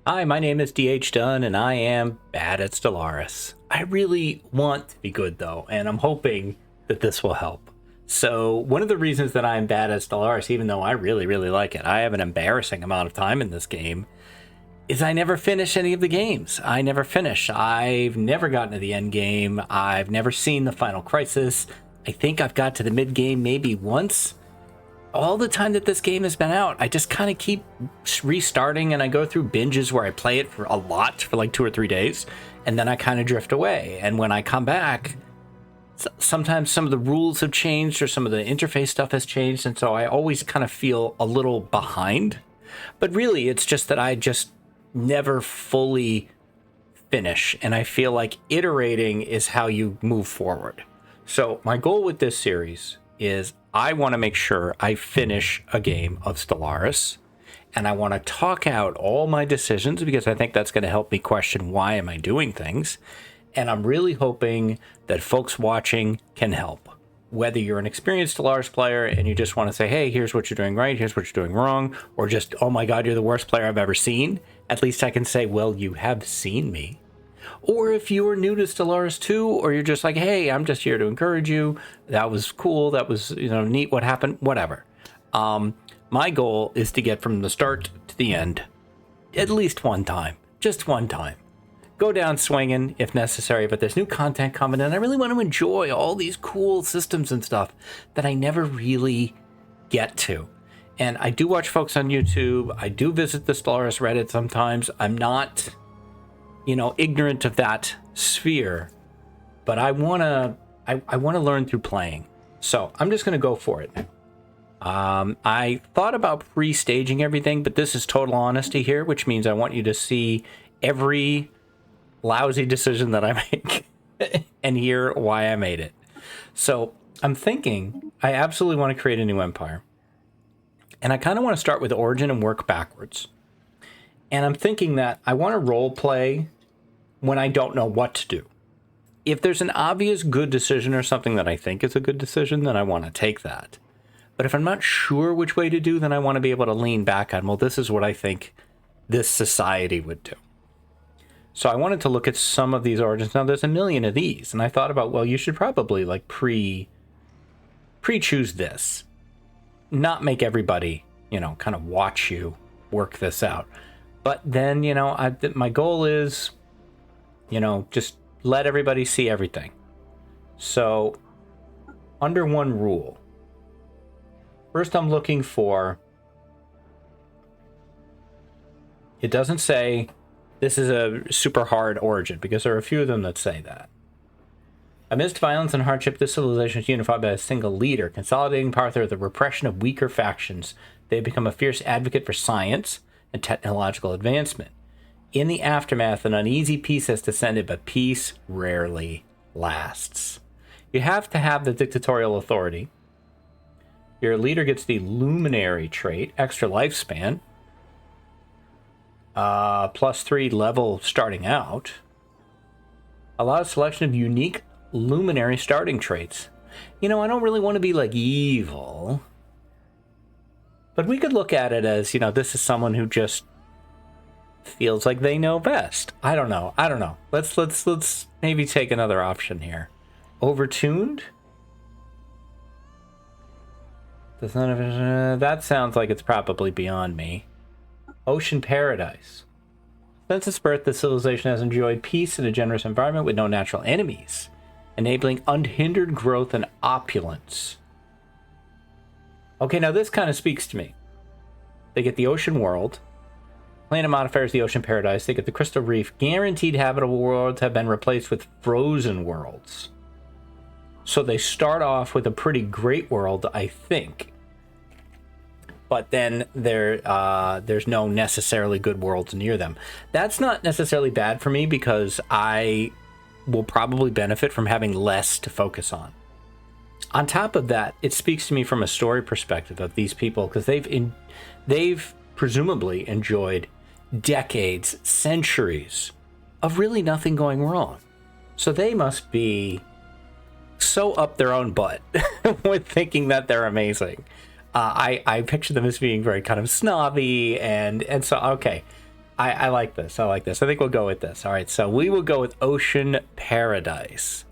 Hi, my name is DH Dunn, and I am bad at Stellaris. I really want to be good, though, and I'm hoping that this will help. So, one of the reasons that I'm bad at Stellaris, even though I really, really like it, I have an embarrassing amount of time in this game, is I never finish any of the games. I never finish. I've never gotten to the end game. I've never seen the final crisis. I think I've got to the mid game maybe once. All the time that this game has been out, I just kind of keep restarting, and I go through binges where I play it for a lot for like 2 or 3 days, and then I kind of drift away. And when I come back, sometimes some of the rules have changed or some of the interface stuff has changed, and so I always kind of feel a little behind. But really, it's just that I just never fully finish, and I feel like iterating is how you move forward. So my goal with this series is I want to make sure I finish a game of Stellaris, and I want to talk out all my decisions because I think that's going to help me question why am I doing things. And I'm really hoping that folks watching can help. Whether you're an experienced Stellaris player and you just want to say, hey, here's what you're doing right, here's what you're doing wrong, or just, oh my God, you're the worst player I've ever seen, at least I can say, well, you have seen me. Or if you are new to Stellaris 2, or you're just like, hey, I'm just here to encourage you. That was cool. That was, neat what happened, whatever. My goal is to get from the start to the end at least one time, just one time. Go down swinging if necessary, but there's new content coming in. I really want to enjoy all these cool systems and stuff that I never really get to. And I do watch folks on YouTube. I do visit the Stellaris Reddit sometimes. I'm not ignorant of that sphere, but I want to learn through playing. So I'm just going to go for it. I thought about pre-staging everything, but this is total honesty here, which means I want you to see every lousy decision that I make and hear why I made it. So I'm thinking I absolutely want to create a new empire. And I kind of want to start with origin and work backwards. And I'm thinking that I want to role play when I don't know what to do. If there's an obvious good decision or something that I think is a good decision, then I want to take that. But if I'm not sure which way to do, then I want to be able to lean back on, well, this is what I think this society would do. So I wanted to look at some of these origins. Now, there's a million of these, and I thought about, well, you should probably like pre-choose this. Not make everybody, kind of watch you work this out. But then, my goal is, just let everybody see everything. So, under one rule, first I'm looking for, it doesn't say this is a super hard origin, because there are a few of them that say that. Amidst violence and hardship, this civilization is unified by a single leader, consolidating power through the repression of weaker factions. They become a fierce advocate for science and technological advancement. In the aftermath, an uneasy peace has descended, but peace rarely lasts. You have to have the dictatorial authority. Your leader gets the luminary trait, extra lifespan, +3 level starting out, allows selection of unique luminary starting traits. I don't really want to be like evil, but we could look at it as, this is someone who just feels like they know best. I don't know. Let's maybe take another option here. Overtuned? That sounds like it's probably beyond me. Ocean paradise. Since its birth, the civilization has enjoyed peace in a generous environment with no natural enemies, enabling unhindered growth and opulence. Okay, now this kind of speaks to me. They get the ocean world. Planet modifiers, the ocean paradise. They get the crystal reef. Guaranteed habitable worlds have been replaced with frozen worlds. So they start off with a pretty great world, I think. But then there's no necessarily good worlds near them. That's not necessarily bad for me because I will probably benefit from having less to focus on. On top of that, it speaks to me from a story perspective of these people because they've presumably enjoyed decades, centuries of really nothing going wrong. So they must be so up their own butt with thinking that they're amazing. I picture them as being very kind of snobby and so, okay. I like this. I like this. I think we'll go with this. All right, so we will go with Ocean Paradise.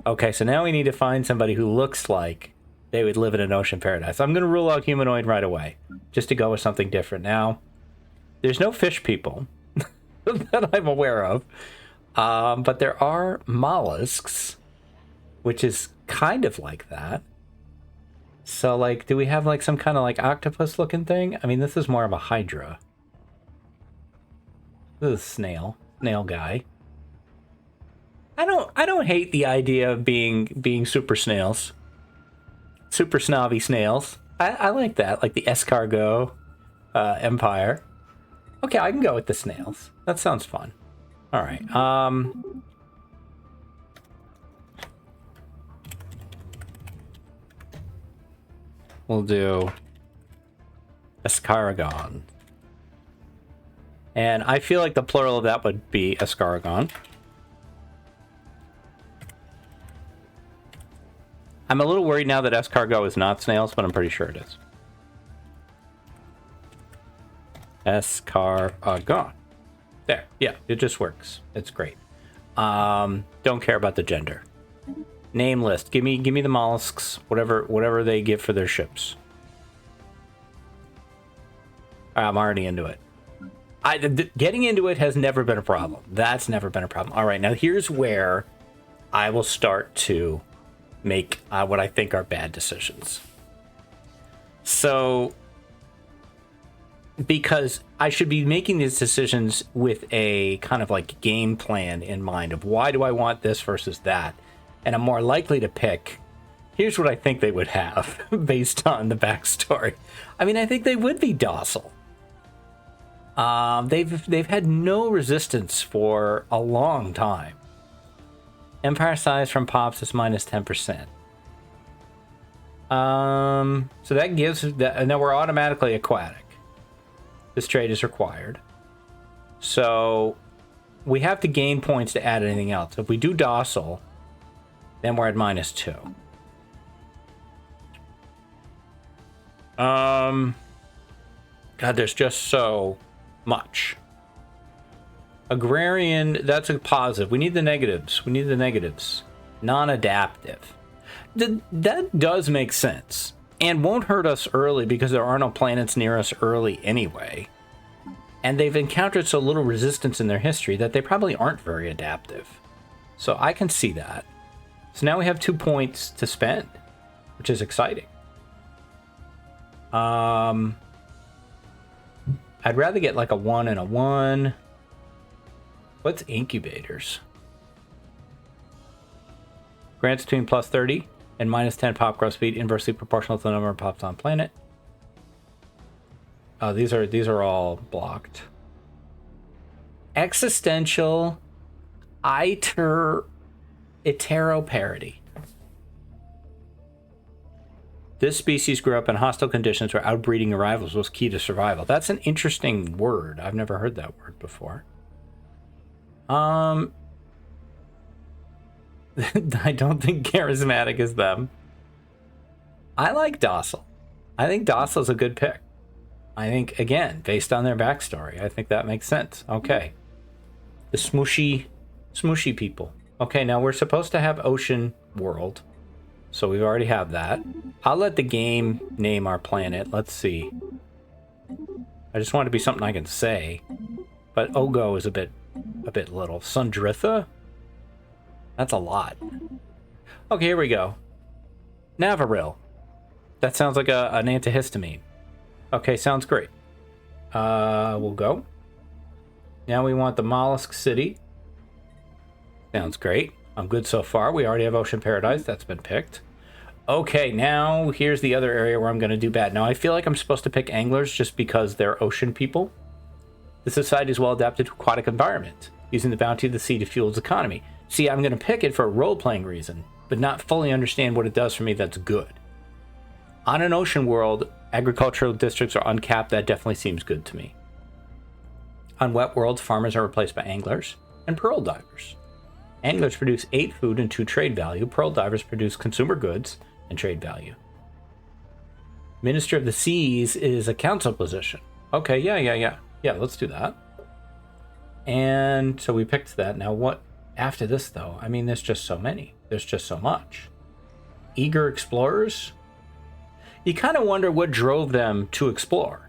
Okay, so now we need to find somebody who looks like they would live in an ocean paradise. I'm going to rule out humanoid right away, just to go with something different. Now, there's no fish people that I'm aware of, but there are mollusks, which is kind of like that. So, like, do we have, like, some kind of, like, octopus-looking thing? I mean, this is more of a hydra. This is snail guy. I don't hate the idea of being super snails. Super snobby snails. I like that, like the escargot empire. Okay, I can go with the snails. That sounds fun. All right. We'll do escargon. And I feel like the plural of that would be escargon. I'm a little worried now that escargot is not snails, but I'm pretty sure it is. Escargon. There. Yeah, it just works. It's great. Don't care about the gender. Name list. Give me the mollusks, whatever they give for their ships. I'm already into it. Getting into it has never been a problem. That's never been a problem. All right, now here's where I will start to make what I think are bad decisions. So, because I should be making these decisions with a kind of like game plan in mind of why do I want this versus that, and I'm more likely to pick, here's what I think they would have based on the backstory. I mean, I think they would be docile. They've had no resistance for a long time. Empire size from Pops is minus 10%. So that gives that, and then we're automatically aquatic. This trait is required. So we have to gain points to add anything else. If we do docile, then we're at minus 2. God, there's just so much. Agrarian, that's a positive. We need the negatives. Non-adaptive. That does make sense. And won't hurt us early because there are no planets near us early anyway. And they've encountered so little resistance in their history that they probably aren't very adaptive. So I can see that. So now we have 2 points to spend, which is exciting. I'd rather get like a 1 and a 1. What's incubators? Grants between plus 30 and minus 10 pop growth speed, inversely proportional to the number of pops on planet. Oh, these are all blocked. Existential Iteroparity. This species grew up in hostile conditions where outbreeding arrivals was key to survival. That's an interesting word. I've never heard that word before. I don't think charismatic is them. I like docile. I think docile is a good pick. I think, again, based on their backstory, I think that makes sense. Okay. The smooshy people. Okay, now we're supposed to have ocean world. So we already have that. I'll let the game name our planet. Let's see. I just want it to be something I can say. But Ogo is a bit little. Sundritha? That's a lot. Okay, here we go. Navaril. That sounds like an antihistamine. Okay, sounds great. We'll go. Now we want the Mollusk City. Sounds great. I'm good so far. We already have Ocean Paradise. That's been picked. Okay, now here's the other area where I'm going to do bad. Now, I feel like I'm supposed to pick anglers just because they're ocean people. The society is well adapted to aquatic environment, using the bounty of the sea to fuel its economy. See, I'm going to pick it for a role-playing reason, but not fully understand what it does for me that's good. On an ocean world, agricultural districts are uncapped. That definitely seems good to me. On wet worlds, farmers are replaced by anglers and pearl divers. Anglers produce 8 food and 2 trade value. Pearl divers produce consumer goods and trade value. Minister of the Seas is a council position. Okay, yeah. Yeah, let's do that. And so we picked that. Now what after this, though? I mean, there's just so many. There's just so much. Eager explorers? You kind of wonder what drove them to explore.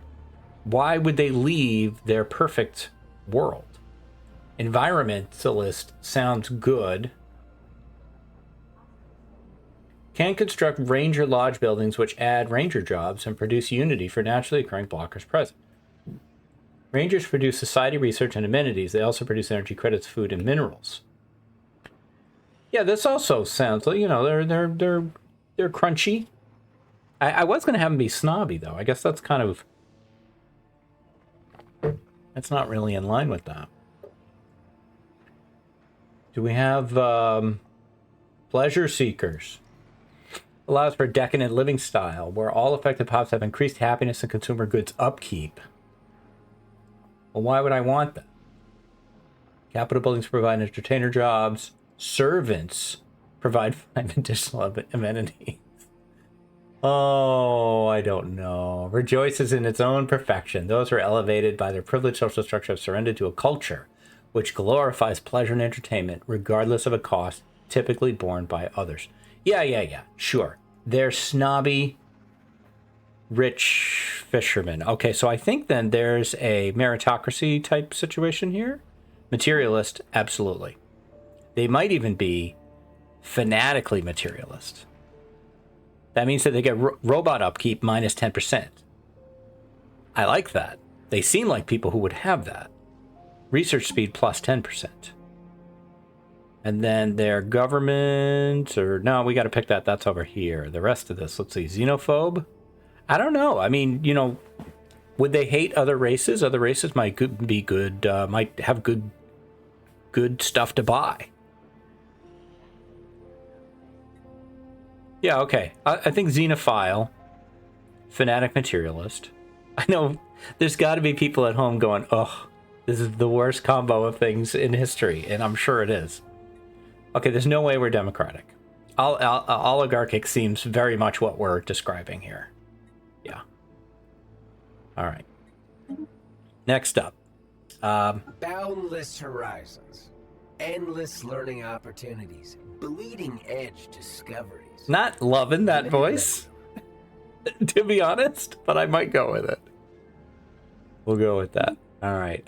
Why would they leave their perfect world? Environmentalist sounds good. Can construct ranger lodge buildings which add ranger jobs and produce unity for naturally occurring blockers present. Rangers produce society research and amenities. They also produce energy credits, food, and minerals. Yeah, this also sounds like, you know, they're crunchy. I was going to have them be snobby, though. I guess that's kind of... That's not really in line with that. Do we have pleasure seekers? Allows for decadent living style, where all affected pops have increased happiness and consumer goods upkeep. Well, why would I want that? Capital buildings provide entertainer jobs. Servants provide 5 additional amenities. Oh, I don't know. Rejoices in its own perfection. Those who are elevated by their privileged social structure have surrendered to a culture which glorifies pleasure and entertainment, regardless of a cost, typically borne by others. Yeah, sure. They're snobby, rich fishermen. Okay, so I think then there's a meritocracy type situation here. Materialist, absolutely. They might even be fanatically materialist. That means that they get robot upkeep minus 10%. I like that. They seem like people who would have that. Research speed plus 10%. And then their government, or no, we got to pick that. That's over here. The rest of this, let's see, xenophobe. I don't know. I mean, you know, would they hate other races? Other races might be good, might have good stuff to buy. Yeah, okay. I think xenophile, fanatic materialist. I know there's got to be people at home going, oh, this is the worst combo of things in history, and I'm sure it is. Okay, there's no way we're democratic. Oligarchic seems very much what we're describing here. Yeah. All right. Next up. Boundless horizons. Endless learning opportunities. Bleeding edge discoveries. Not loving that voice, to be honest, but I might go with it. We'll go with that. All right.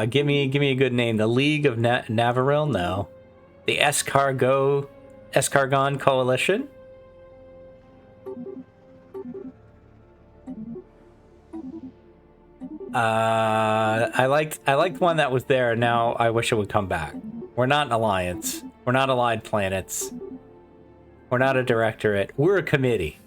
Give me a good name. The League of Navaril? No. The Escargon Coalition? I liked one that was there. Now I wish it would come back. We're not an alliance. We're not allied planets. We're not a directorate. We're a committee.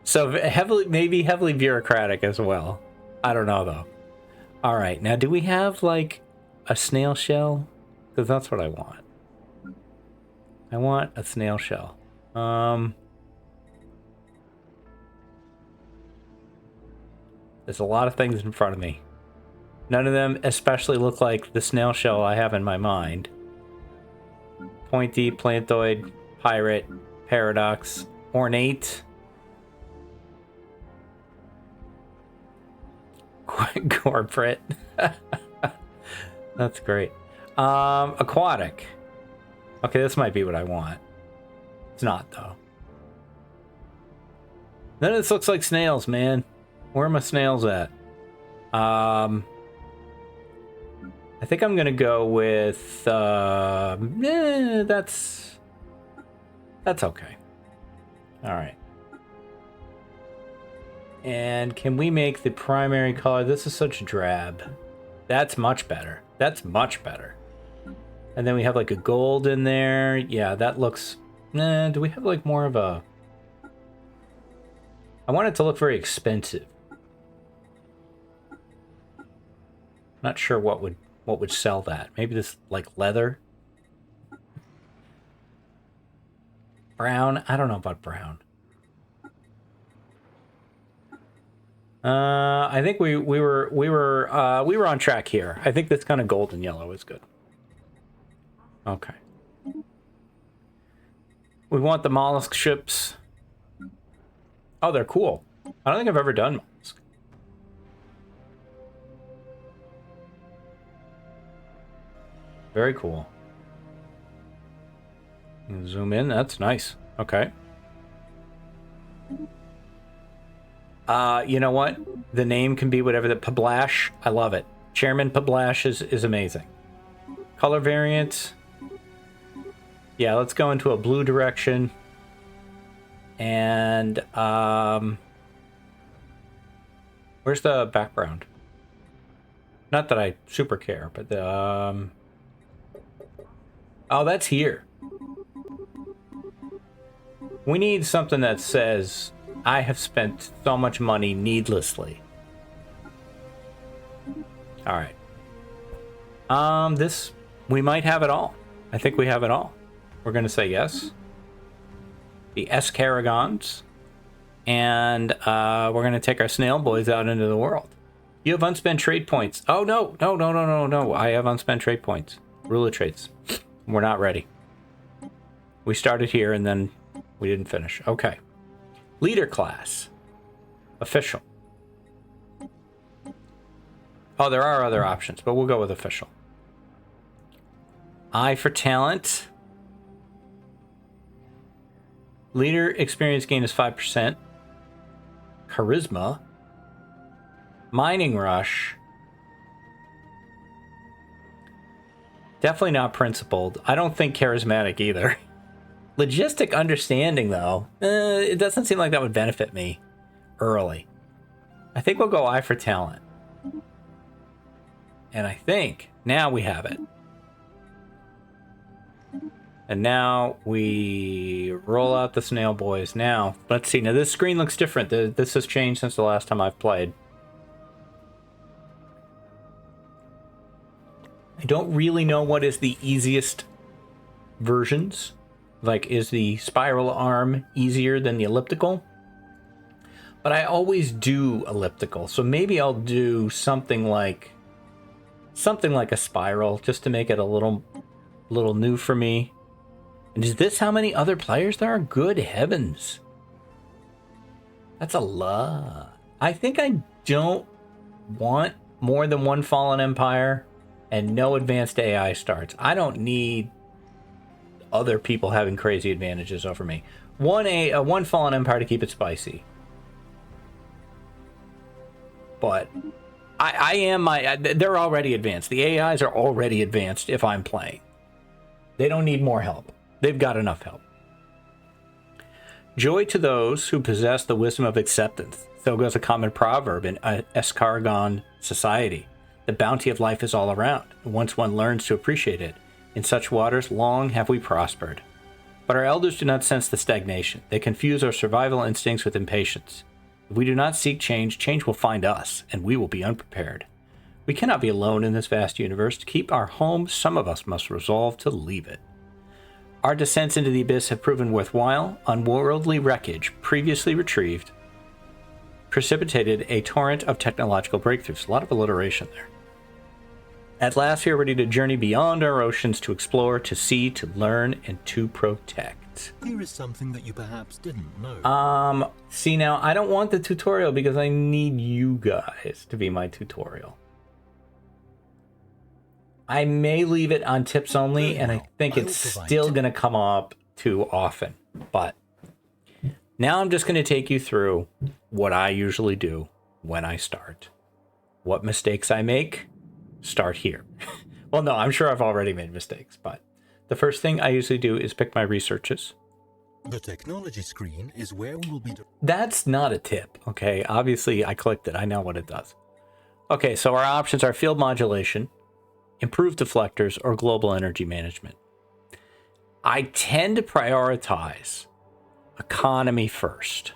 So maybe heavily bureaucratic as well. I don't know though. All right, now do we have like a snail shell? Because that's what I want. I want a snail shell. There's a lot of things in front of me. None of them especially look like the snail shell I have in my mind. Pointy, plantoid, pirate, paradox, ornate. Corporate. That's great. Aquatic. Okay, this might be what I want. It's not, though. None of this looks like snails, man. Where are my snails at? I think I'm gonna go with that's okay. All right. And can we make the primary color? This is such drab. That's much better. That's much better. And then we have like a gold in there. Yeah, that looks... do we have like more of a... I want it to look very expensive. Not sure what would sell that. Maybe this like leather. Brown. I don't know about brown. I think we were on track here. I think this kind of golden yellow is good. Okay. We want the mollusk ships. Oh, they're cool. I don't think I've ever done mollusk. Very cool. Zoom in. That's nice. Okay. You know what? The name can be whatever. The Pablash. I love it. Chairman Pablash is amazing. Color variant. Yeah, let's go into a blue direction. And where's the background? Not that I super care, but the oh, that's here. We need something that says I have spent so much money needlessly. All right. This, we might have it all. I think we have it all. We're going to say yes. The Escaragons. And we're going to take our snail boys out into the world. You have unspent trade points. Oh, no. No. I have unspent trade points. Ruler traits. We're not ready. We started here and then we didn't finish. Okay. Leader class. Official. Oh, there are other options, but we'll go with official. I for talent. Leader experience gain is 5%. Charisma. Mining rush. Definitely not principled. I don't think charismatic either. Logistic understanding, though. It doesn't seem like that would benefit me early. I think we'll go I for talent. And I think now we have it. And now we roll out the snail boys. Now, let's see. Now this screen looks different. This has changed since the last time I've played. I don't really know what is the easiest versions. Like, is the spiral arm easier than the elliptical? But I always do elliptical. So maybe I'll do something like a spiral just to make it a little new for me. And is this how many other players there are? Good heavens. That's a lot. I think I don't want more than one Fallen Empire and no advanced AI starts. I don't need other people having crazy advantages over me. One Fallen Empire to keep it spicy. But they're already advanced. The AIs are already advanced if I'm playing. They don't need more help. They've got enough help. Joy to those who possess the wisdom of acceptance. So goes a common proverb in Escargon society. The bounty of life is all around. Once one learns to appreciate it, in such waters long have we prospered. But our elders do not sense the stagnation. They confuse our survival instincts with impatience. If we do not seek change, change will find us, and we will be unprepared. We cannot be alone in this vast universe. To keep our home, some of us must resolve to leave it. Our descents into the abyss have proven worthwhile. Unworldly wreckage, previously retrieved, precipitated a torrent of technological breakthroughs. A lot of alliteration there. At last, we are ready to journey beyond our oceans, to explore, to see, to learn, and to protect. Here is something that you perhaps didn't know. See, now, I don't want the tutorial because I need you guys to be my tutorial. I may leave it on tips only, and I think it's still going to come up too often. But now I'm just going to take you through what I usually do when I start. What mistakes I make, start here. Well, no, I'm sure I've already made mistakes, but the first thing I usually do is pick my researches. The technology screen is where we will be... That's not a tip, okay? Obviously, I clicked it. I know what it does. Okay, so our options are field modulation, improved deflectors, or global energy management. I tend to prioritize economy first,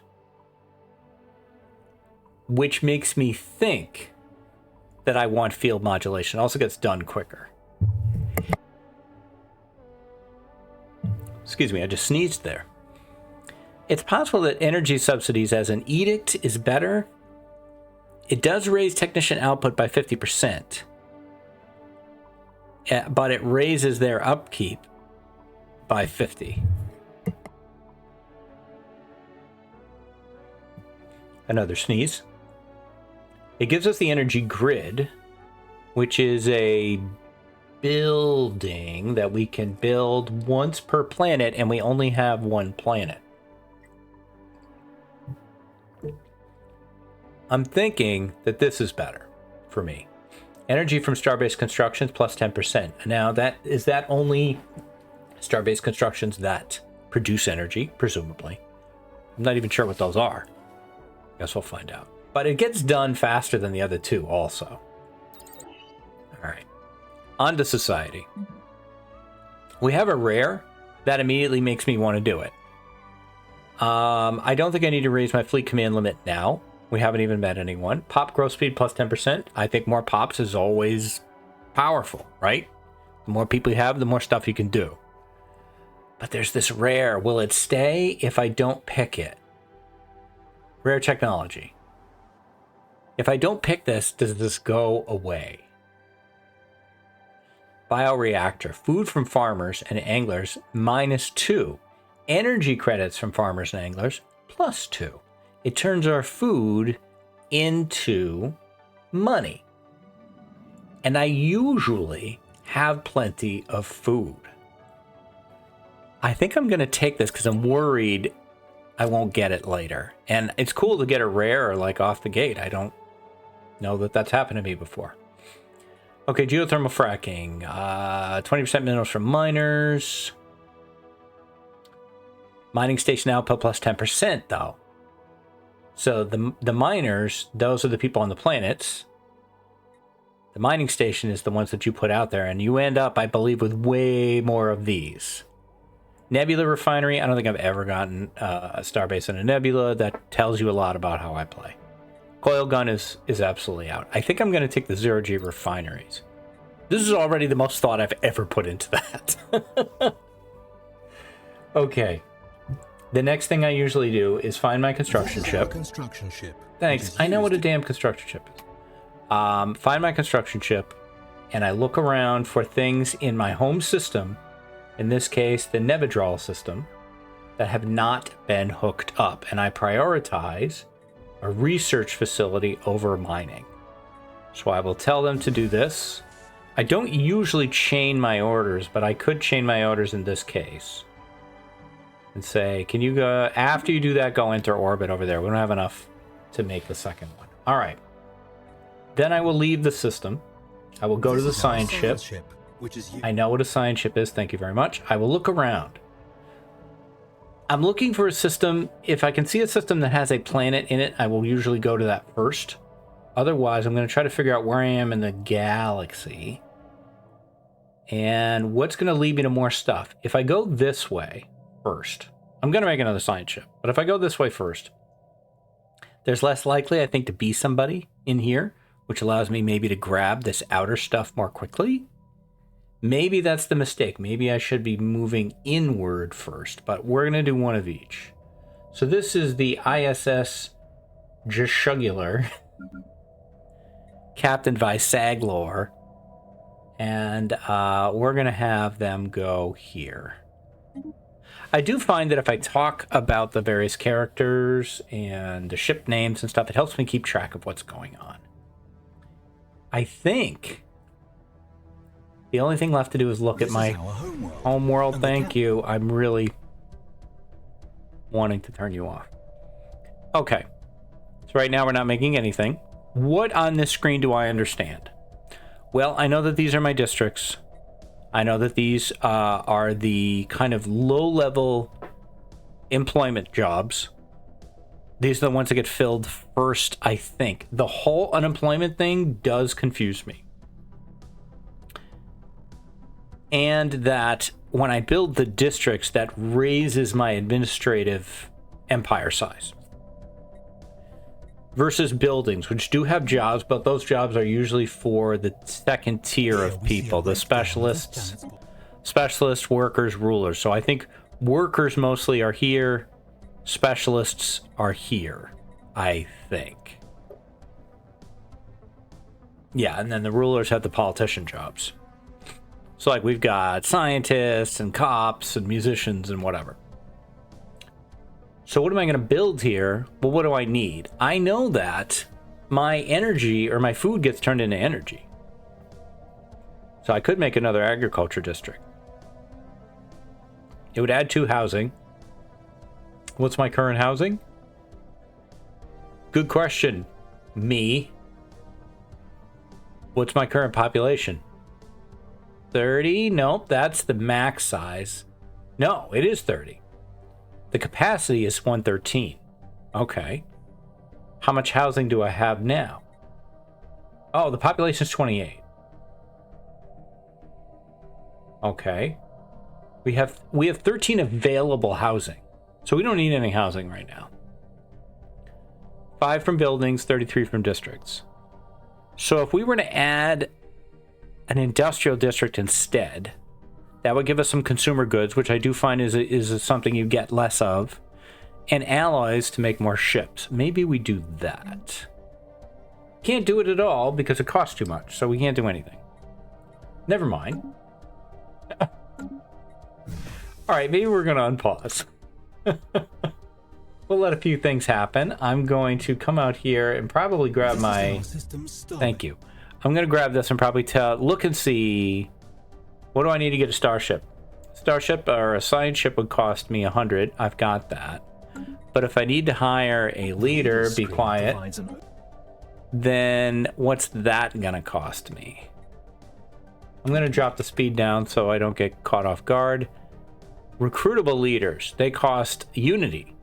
which makes me think that I want field modulation. It also gets done quicker. Excuse me, I just sneezed there. It's possible that energy subsidies as an edict is better. It does raise technician output by 50%. But it raises their upkeep by 50. Another sneeze. It gives us the energy grid, which is a building that we can build once per planet, and we only have one planet. I'm thinking that this is better for me. Energy from star-based constructions plus 10%. Now, is that only star-based constructions that produce energy? Presumably. I'm not even sure what those are. Guess we'll find out. But it gets done faster than the other two also. All right. On to society. We have a rare that immediately makes me want to do it. I don't think I need to raise my fleet command limit now. We haven't even met anyone. Pop growth speed plus 10%. I think more pops is always powerful, right? The more people you have, the more stuff you can do. But there's this rare. Will it stay if I don't pick it? Rare technology. If I don't pick this, does this go away? Bioreactor. Food from farmers and anglers -2. Energy credits from farmers and anglers +2. It turns our food into money. And I usually have plenty of food. I think I'm going to take this because I'm worried I won't get it later. And it's cool to get a rare like off the gate. I don't know that that's happened to me before. Okay, geothermal fracking. 20% minerals from miners. Mining station output plus 10% though. So the miners, those are the people on the planets. The mining station is the ones that you put out there, and you end up, I believe, with way more of these. Nebula refinery. I don't think I've ever gotten a starbase in a nebula. That tells you a lot about how I play. Coil gun is absolutely out. I think I'm going to take the 0G refineries. This is already the most thought I've ever put into that. Okay. The next thing I usually do is find my construction ship. Thanks. I know what a damn construction ship is. Find my construction ship, and I look around for things in my home system, in this case, the Nevidral system, that have not been hooked up. And I prioritize a research facility over mining. So I will tell them to do this. I don't usually chain my orders, but I could chain my orders in this case. And say, can you go, after you do that, go enter orbit over there. We don't have enough to make the second one. All right. Then I will leave the system. I will go to the science ship. I know what a science ship is. Thank you very much. I will look around. I'm looking for a system. If I can see a system that has a planet in it, I will usually go to that first. Otherwise, I'm going to try to figure out where I am in the galaxy. And what's going to lead me to more stuff. If I go this way first, I'm going to make another science ship. But if I go this way first, there's less likely, I think, to be somebody in here, which allows me maybe to grab this outer stuff more quickly. Maybe that's the mistake. Maybe I should be moving inward first, but we're going to do one of each. So this is the ISS Jugular, Captain Visaglor, and we're going to have them go here. I do find that if I talk about the various characters and the ship names and stuff, it helps me keep track of what's going on. I think the only thing left to do is look at my home world. Thank you. I'm really wanting to turn you off. Okay. So right now we're not making anything. What on this screen do I understand? Well, I know that these are my districts. I know that these are the kind of low-level employment jobs. These are the ones that get filled first, I think. The whole unemployment thing does confuse me. And that when I build the districts, that raises my administrative empire size. Versus buildings, which do have jobs, but those jobs are usually for the second tier of people, the specialists, workers, rulers. So I think workers mostly are here, specialists are here, I think. Yeah, and then the rulers have the politician jobs. So like we've got scientists and cops and musicians and whatever. So what am I going to build here? Well, what do I need? I know that my energy or my food gets turned into energy. So I could make another agriculture district. It would add 2 housing. What's my current housing? Good question. Me. What's my current population? 30? Nope, that's the max size. No, it is 30. The capacity is 113. Okay. How much housing do I have now? Oh, the population is 28. Okay. We have 13 available housing. So we don't need any housing right now. 5 from buildings, 33 from districts. So if we were to add an industrial district instead, that would give us some consumer goods, which I do find is something you get less of, and alloys to make more ships. Maybe we do that. Can't do it at all because it costs too much, so we can't do anything. Never mind. All right, maybe we're going to unpause. We'll let a few things happen. I'm going to come out here and probably grab my... Thank you. I'm going to grab this and probably look and see... What do I need to get a starship? Starship or a science ship would cost me 100. I've got that. But if I need to hire a leader, be quiet, then what's that going to cost me? I'm going to drop the speed down so I don't get caught off guard. Recruitable leaders, they cost unity.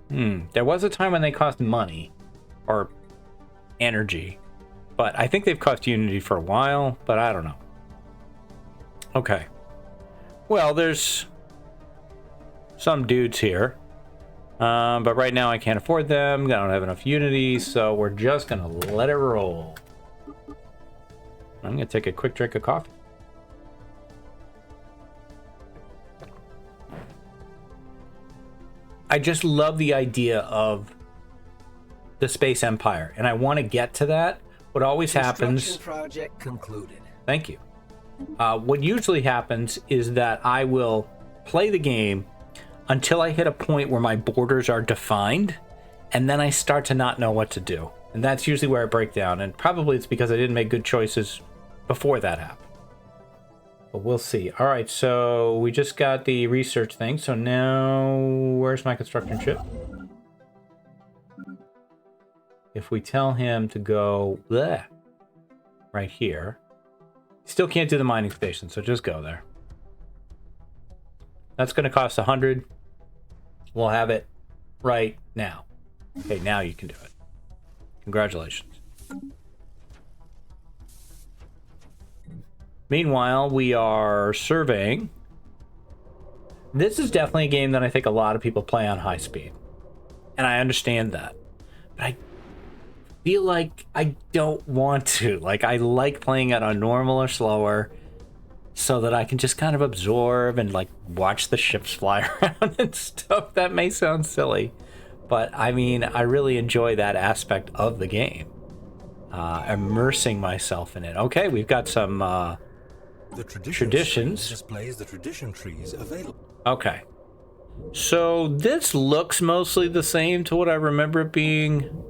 There was a time when they cost money or energy, but I think they've cost unity for a while, but I don't know. Okay. Well, there's some dudes here, but right now I can't afford them. I don't have enough unity, so we're just going to let it roll. I'm going to take a quick drink of coffee. I just love the idea of the Space Empire, and I want to get to that. What always happens... Project concluded. Thank you. What usually happens is that I will play the game until I hit a point where my borders are defined, and then I start to not know what to do. And that's usually where I break down, and probably it's because I didn't make good choices before that happened. But we'll see. All right, so we just got the research thing. So now, where's my construction ship? If we tell him to go bleh, right here, still can't do the mining station, so just go there. That's going to cost 100. We'll have it right now. Okay, now you can do it. Congratulations. Meanwhile, we are surveying. This is definitely a game that I think a lot of people play on high speed. And I understand that. But I feel like I don't want to. Like, I like playing it on normal or slower so that I can just kind of absorb and, like, watch the ships fly around and stuff. That may sound silly. But, I mean, I really enjoy that aspect of the game. Immersing myself in it. Okay, we've got some... The traditions displays the tradition trees available. Okay. So this looks mostly the same to what I remember it being.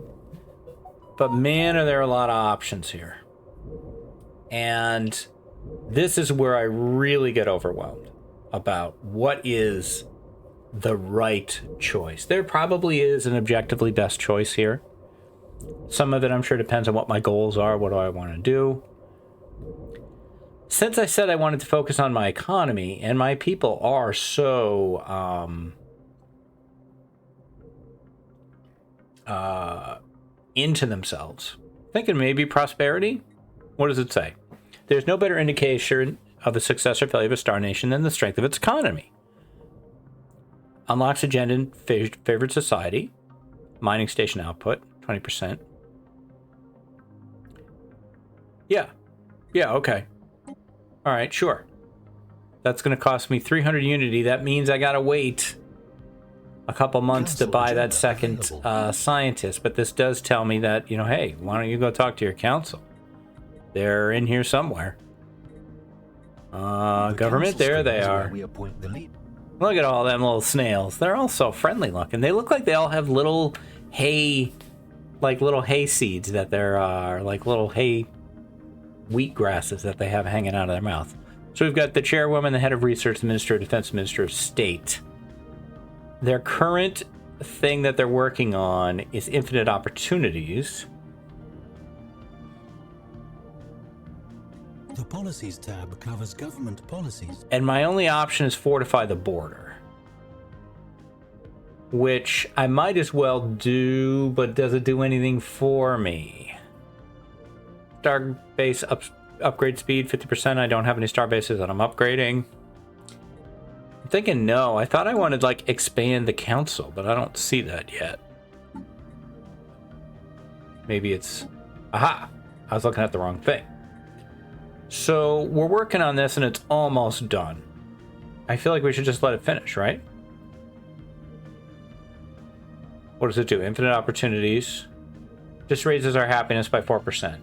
But man, are there a lot of options here. And this is where I really get overwhelmed about what is the right choice. There probably is an objectively best choice here. Some of it I'm sure depends on what my goals are. What do I want to do? Since I said I wanted to focus on my economy, and my people are so into themselves, thinking maybe prosperity? What does it say? There's no better indication of the success or failure of a star nation than the strength of its economy. Unlocks agenda in favored society. Mining station output, 20%. Yeah, okay. All right, sure. That's going to cost me 300 unity. That means I got to wait a couple months to buy that second scientist. But this does tell me that, you know, hey, why don't you go talk to your council? They're in here somewhere. Government, there they are. Look at all them little snails. They're all so friendly looking. They look like they all have little hay, like little hay seeds that they're like little hay wheat grasses that they have hanging out of their mouth. So we've got the chairwoman, the head of research, the minister of defense, minister of state. Their current thing that they're working on is infinite opportunities. The Policies tab covers government policies. And my only option is fortify the border. Which I might as well do, but does it do anything for me? Starbase upgrade speed 50%. I don't have any star bases that I'm upgrading. I'm thinking no. I thought I wanted like expand the council, but I don't see that yet. Maybe it's... Aha! I was looking at the wrong thing. So we're working on this and it's almost done. I feel like we should just let it finish, right? What does it do? Infinite opportunities. Just raises our happiness by 4%.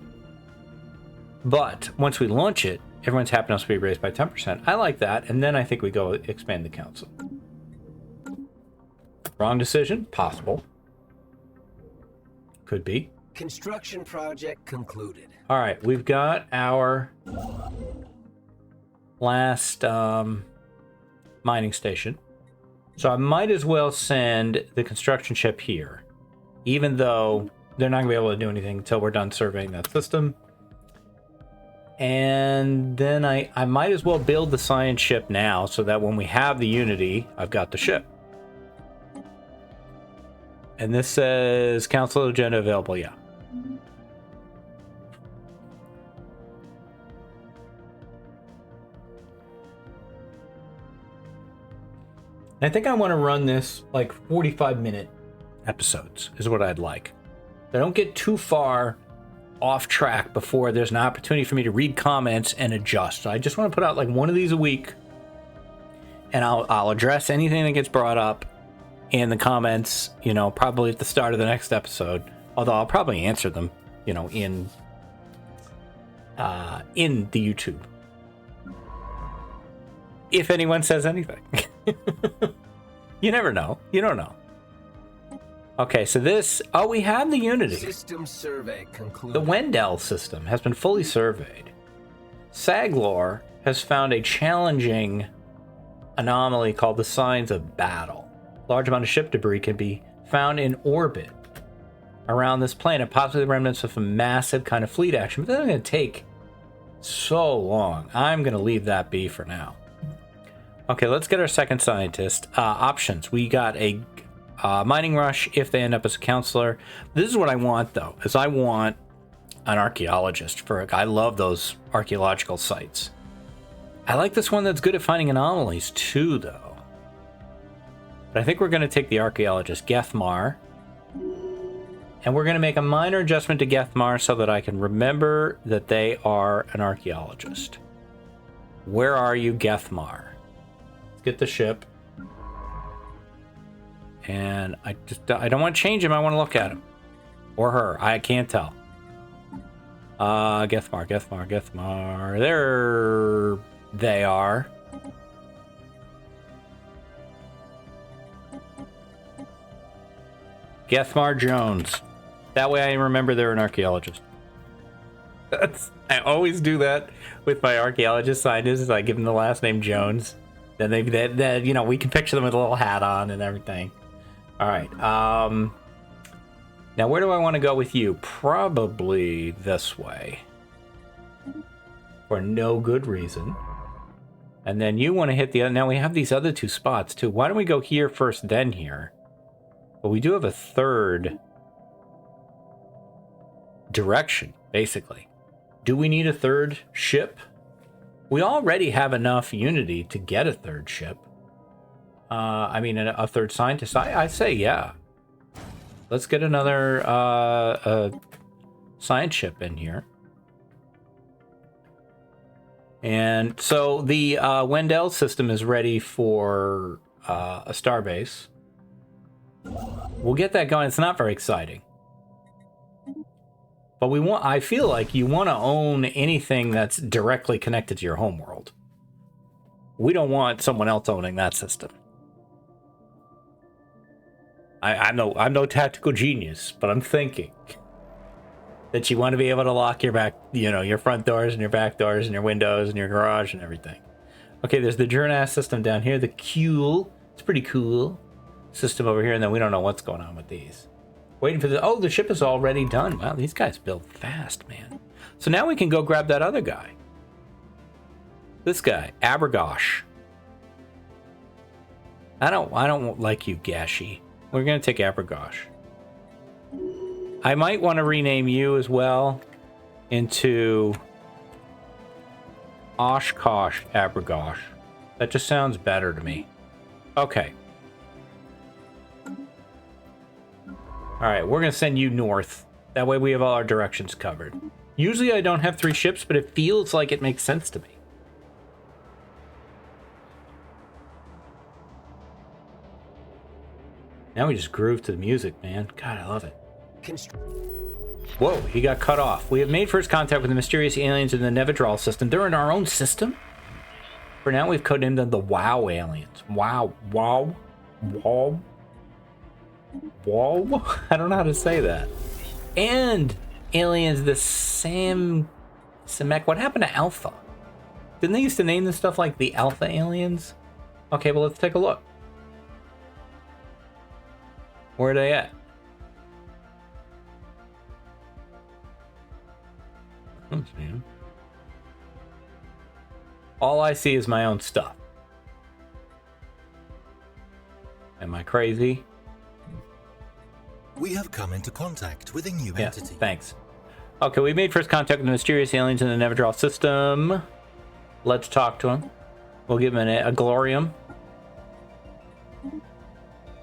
But once we launch it, everyone's happiness will be raised by 10%. I like that. And then I think we go expand the council. Wrong decision? Possible. Could be. Construction project concluded. All right, we've got our last mining station. So I might as well send the construction ship here, even though they're not going to be able to do anything until we're done surveying that system. And then I might as well build the science ship now so that when we have the Unity, I've got the ship. And this says council agenda available, yeah. I think I want to run this like 45-minute episodes is what I'd like. I don't get too far off track before there's an opportunity for me to read comments and adjust. So I just want to put out like one of these a week, and I'll address anything that gets brought up in the comments, you know, probably at the start of the next episode. Although I'll probably answer them, you know, in the YouTube. If anyone says anything. You never know. You don't know. Okay, so this... Oh, we have the Unity. System survey concluded. The Wendell system has been fully surveyed. Saglor has found a challenging anomaly called the Signs of Battle. Large amount of ship debris can be found in orbit around this planet, possibly the remnants of a massive kind of fleet action. But that's going to take so long. I'm going to leave that be for now. Okay, let's get our second scientist. Options. We got a mining rush if they end up as a counselor. This is what I want, though, is I want an archaeologist for a guy. I love those archaeological sites. I like this one that's good at finding anomalies, too, though. But I think we're going to take the archaeologist, Gethmar. And we're going to make a minor adjustment to Gethmar so that I can remember that they are an archaeologist. Where are you, Gethmar? Get the ship, and I don't want to change him. I want to look at him or her. I can't tell. Gethmar. There they are. Gethmar Jones. That way I remember they're an archaeologist. I always do that with my archaeologist scientists. I give them the last name Jones. Then they you know, we can picture them with a little hat on and everything. All right. Now, where do I want to go with you? Probably this way. For no good reason. And then you want to hit the other. Now, we have these other two spots, too. Why don't we go here first, then here? But we do have a third direction, basically. Do we need a third ship? We already have enough Unity to get a third ship. I mean, a third scientist. I say, yeah. Let's get another science ship in here. And so the Wendell system is ready for a starbase. We'll get that going. It's not very exciting. But I feel like you want to own anything that's directly connected to your homeworld. We don't want someone else owning that system. I'm no tactical genius, but I'm thinking that you want to be able to lock your back, your front doors and your back doors and your windows and your garage and everything. Okay, there's the Jurnas system down here. The Kuhl, it's pretty cool system over here, and then we don't know what's going on with these. Waiting for the ship is already done. Wow, these guys build fast, man. So now we can go grab that other guy. This guy, Abergosh. I don't like you, Gashi. We're gonna take Abergosh. I might want to rename you as well into Oshkosh Abergosh. That just sounds better to me. Okay. Alright, we're going to send you north. That way we have all our directions covered. Usually I don't have 3 ships, but it feels like it makes sense to me. Now we just groove to the music, man. God, I love it. Whoa, he got cut off. We have made first contact with the mysterious aliens in the Nevedral system. They're in our own system? For now, we've codenamed them the WoW aliens. Wow. I don't know how to say that. And aliens, the Samek. What happened to Alpha? Didn't they used to name this stuff like the Alpha aliens? Okay, well, let's take a look. Where are they at? All I see is my own stuff. Am I crazy? We have come into contact with a new entity. Thanks. Okay, we made first contact with the mysterious aliens in the Nevedral system. Let's talk to them. We'll give them a Glorium.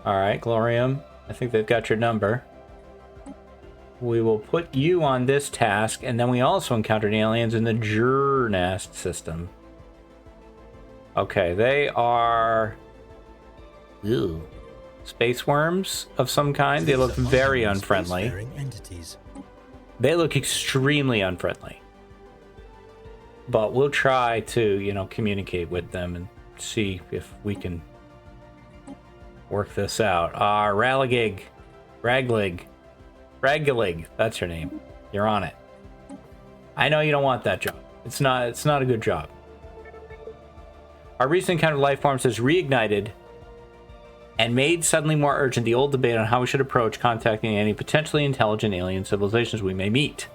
Alright, Glorium. I think they've got your number. We will put you on this task, and then we also encountered aliens in the Jurnast system. Okay, they are... Ew. Space worms of some kind. They look very unfriendly. They look extremely unfriendly. But we'll try to, communicate with them and see if we can work this out. Raglig, that's her name. You're on it. I know you don't want that job. It's not a good job. Our recent encounter with life forms has reignited and made suddenly more urgent the old debate on how we should approach contacting any potentially intelligent alien civilizations we may meet.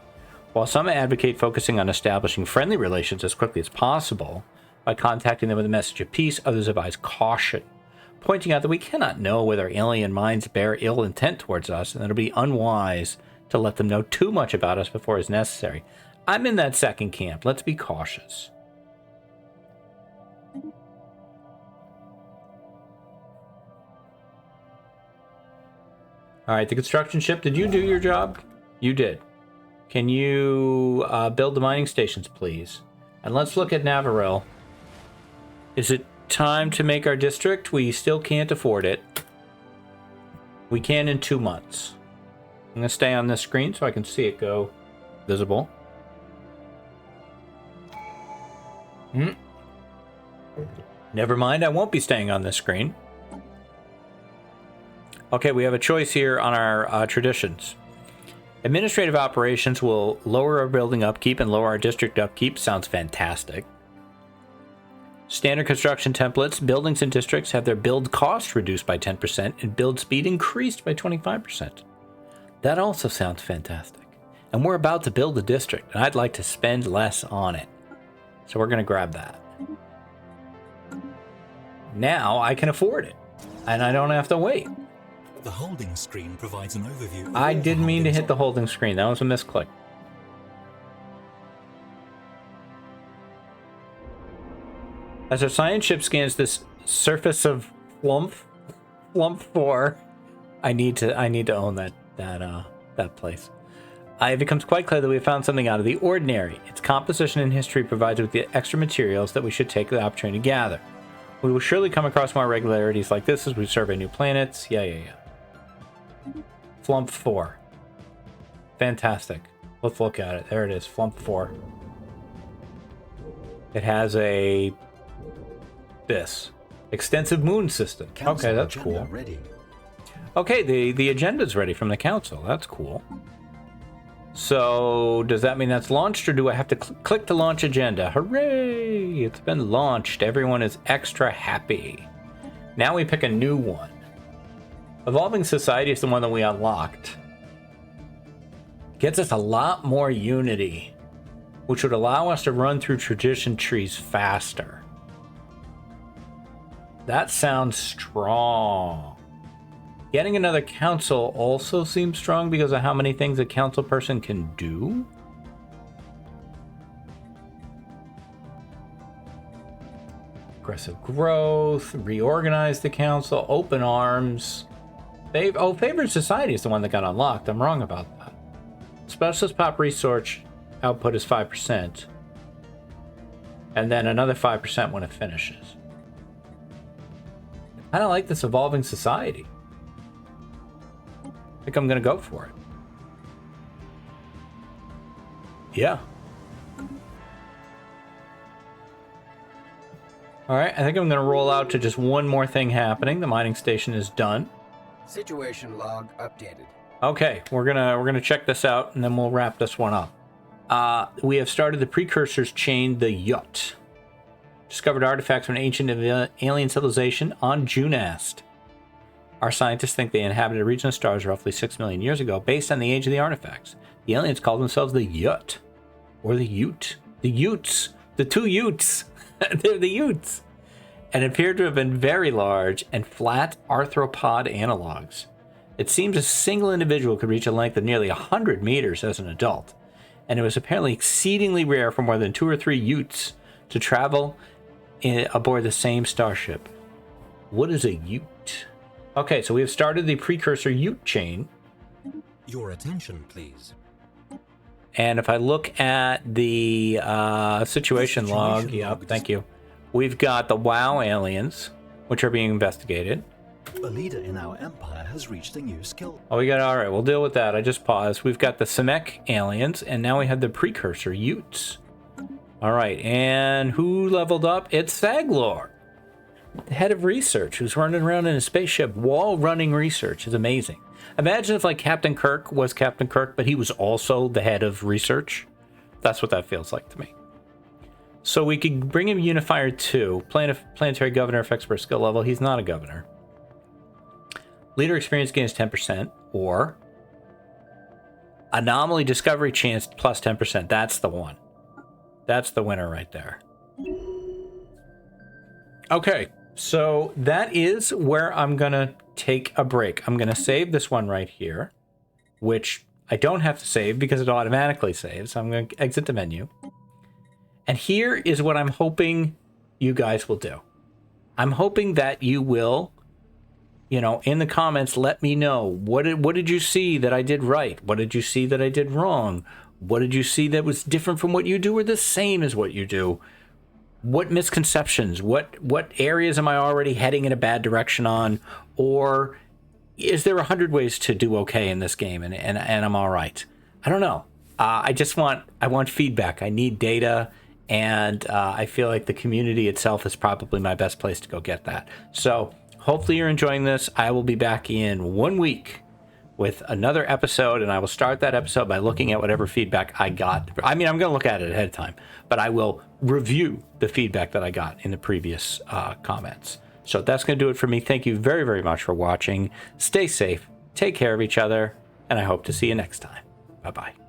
While some advocate focusing on establishing friendly relations as quickly as possible by contacting them with a message of peace, others advise caution, pointing out that we cannot know whether alien minds bear ill intent towards us, and that it would be unwise to let them know too much about us before it's necessary. I'm in that second camp. Let's be cautious. All right, the construction ship, did you do your job? You did. Can you build the mining stations, please? And let's look at Navarel. Is it time to make our district? We still can't afford it. We can in 2 months. I'm going to stay on this screen so I can see it go visible. Never mind, I won't be staying on this screen. Okay, we have a choice here on our traditions. Administrative operations will lower our building upkeep and lower our district upkeep. Sounds fantastic. Standard construction templates, buildings and districts have their build cost reduced by 10% and build speed increased by 25%. That also sounds fantastic. And we're about to build a district, and I'd like to spend less on it. So we're going to grab that. Now I can afford it, and I don't have to wait. The holding screen provides an overview. I didn't mean to hit the holding screen. That was a misclick. As our science ship scans this surface of Flump 4, I need to own that place. It becomes quite clear that we have found something out of the ordinary. Its composition and history provides with the extra materials that we should take the opportunity to gather. We will surely come across more irregularities like this as we survey new planets. Yeah. Flump 4. Fantastic. Let's look at it. There it is, Flump 4. It has this extensive moon system. Okay, that's cool. Ready. Okay, the agenda's ready from the council. That's cool. So does that mean that's launched, or do I have to click to launch agenda? Hooray! It's been launched. Everyone is extra happy. Now we pick a new one. Evolving Society is the one that we unlocked. Gets us a lot more unity, which would allow us to run through tradition trees faster. That sounds strong. Getting another council also seems strong because of how many things a council person can do. Aggressive growth, reorganize the council, open arms. Favored Society is the one that got unlocked. I'm wrong about that. Specialist pop research output is 5%. And then another 5% when it finishes. I don't like this Evolving Society. I think I'm going to go for it. Yeah. All right, I think I'm going to roll out to just one more thing happening. The mining station is done. Situation log updated. Okay, we're gonna check this out, and then we'll wrap this one up. We have started the precursors chain, the Yacht. Discovered artifacts from an ancient alien civilization on Junast. Our scientists think they inhabited a region of stars roughly 6 million years ago, based on the age of the artifacts. The aliens called themselves the Yacht, or the Ute. The Utes, the two Utes. They're the Utes. And appeared to have been very large and flat arthropod analogs. It seems a single individual could reach a length of nearly 100 meters as an adult, and it was apparently exceedingly rare for more than 2 or 3 Utes to travel aboard the same starship. What is a Ute? Okay, so we have started the precursor Ute chain. Your attention, please. And if I look at the situation log, yep, thank you. We've got the WoW aliens, which are being investigated. A leader in our empire has reached a new skill. Oh, we got, all right, we'll deal with that. I just paused. We've got the Semek aliens, and now we have the precursor Utes. All right, and who leveled up? It's Saglor, the head of research, who's running around in a spaceship, wall-running research. Is amazing. Imagine if, like, Captain Kirk was Captain Kirk, but he was also the head of research. That's what that feels like to me. So we could bring him Unifier 2. Planetary governor affects per skill level. He's not a governor. Leader experience gains 10%, or anomaly discovery chance plus 10%. That's the one. That's the winner right there. Okay, so that is where I'm going to take a break. I'm going to save this one right here, which I don't have to save because it automatically saves. So I'm going to exit the menu. And here is what I'm hoping you guys will do. I'm hoping that you will, you know, in the comments, let me know what did you see that I did right? What did you see that I did wrong? What did you see that was different from what you do or the same as what you do? What misconceptions? What areas am I already heading in a bad direction on? Or is there 100 ways to do okay in this game and I'm all right? I don't know. I want feedback. I need data. And I feel like the community itself is probably my best place to go get that. So hopefully you're enjoying this. I will be back in 1 week with another episode, and I will start that episode by looking at whatever feedback I got. I mean, I'm going to look at it ahead of time, but I will review the feedback that I got in the previous comments. So that's going to do it for me. Thank you very, very much for watching. Stay safe, take care of each other, and I hope to see you next time. Bye-bye.